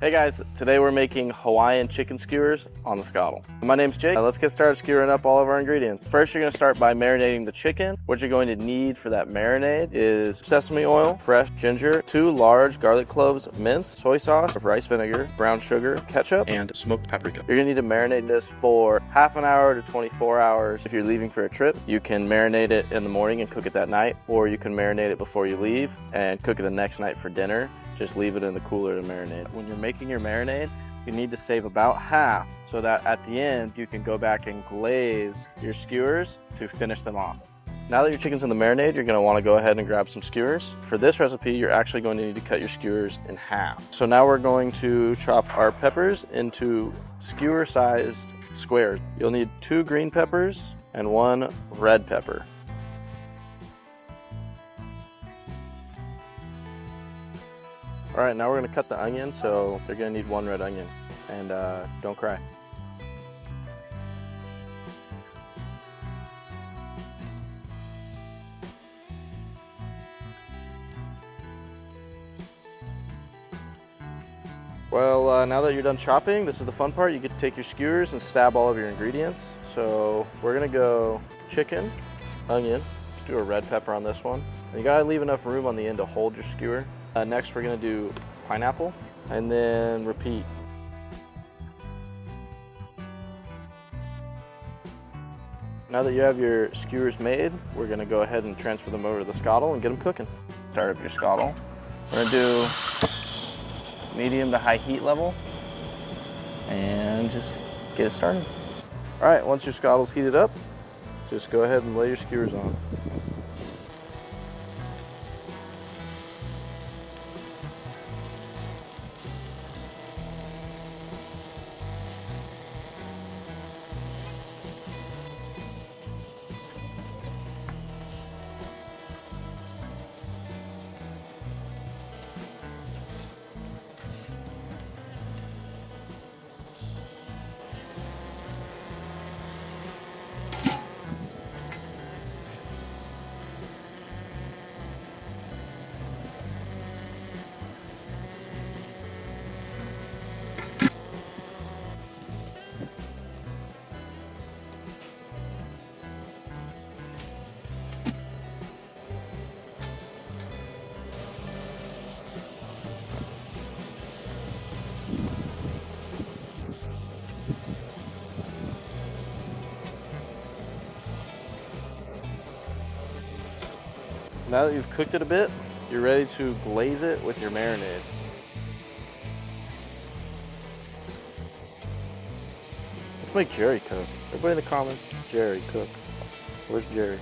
Hey guys, today we're making Hawaiian chicken skewers on the Skottle. My name's Jake. Let's get started skewering up all of our ingredients. First, you're going to start by marinating the chicken. What you're going to need for that marinade is sesame oil, fresh ginger, 2 large garlic cloves minced, soy sauce, rice vinegar, brown sugar, ketchup, and smoked paprika. You're going to need to marinate this for half an hour to 24 hours. If you're leaving for a trip, you can marinate it in the morning and cook it that night, or you can marinate it before you leave and cook it the next night for dinner. Just leave it in the cooler to marinate. When you're making your marinade, you need to save about half so that at the end you can go back and glaze your skewers to finish them off. Now that your chicken's in the marinade, you're going to want to go ahead and grab some skewers. For this recipe, you're actually going to need to cut your skewers in half. So now we're going to chop our peppers into skewer-sized squares. You'll need 2 green peppers and 1 red pepper. All right, now we're gonna cut the onion, so you're gonna need 1 red onion, and don't cry. Well, now that you're done chopping, this is the fun part. You get to take your skewers and stab all of your ingredients. So we're gonna go chicken, onion, let's do a red pepper on this one. And you gotta leave enough room on the end to hold your skewer. Next, we're gonna do pineapple, and then repeat. Now that you have your skewers made, we're gonna go ahead and transfer them over to the Skottle and get them cooking. Start up your Skottle. We're gonna do medium to high heat level, and just get it started. All right, once your Skottle's heated up, just go ahead and lay your skewers on. Now that you've cooked it a bit, you're ready to glaze it with your marinade. Let's make Jerry cook. Everybody in the comments, Jerry cook. Where's Jerry?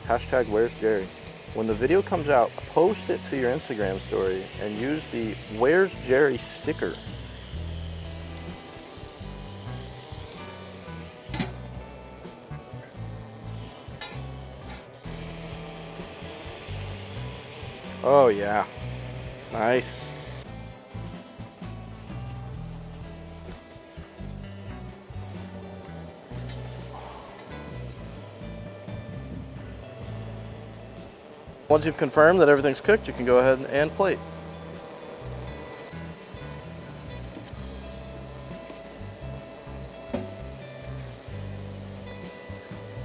Hashtag where's Jerry? When the video comes out, post it to your Instagram story and use the where's Jerry sticker. Oh yeah, nice. Once you've confirmed that everything's cooked, you can go ahead and plate.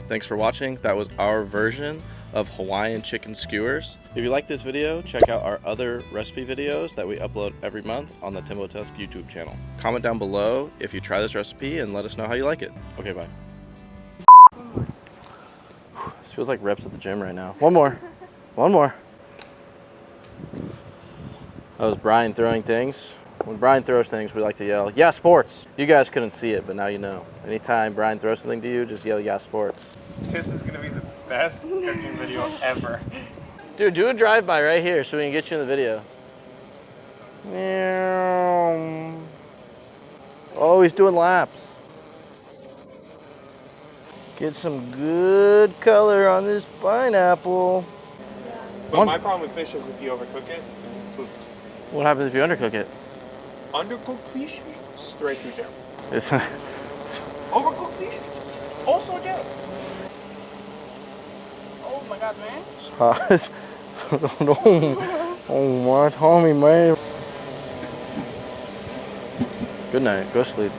Thanks for watching. That was our version of Hawaiian chicken skewers. If you like this video, check out our other recipe videos that we upload every month on the Timbo Tusk YouTube channel. Comment down below if you try this recipe and let us know how you like it. Okay, bye. This feels like reps at the gym right now. One more. One more. That was Brian throwing things. When Brian throws things, we like to yell, "Yeah, sports!" You guys couldn't see it, but now you know. Anytime Brian throws something to you, just yell, "Yeah, sports." This is gonna be the best cooking video ever. Dude, do a drive-by right here so we can get you in the video. Oh, he's doing laps. Get some good color on this pineapple. But my problem with fish is if you overcook it, it's cooked. What happens if you undercook it? Undercooked fish, straight through jail. It's Overcooked fish, also jail. Oh my god, man. Oh my Tommy, man. Good night. Go sleep.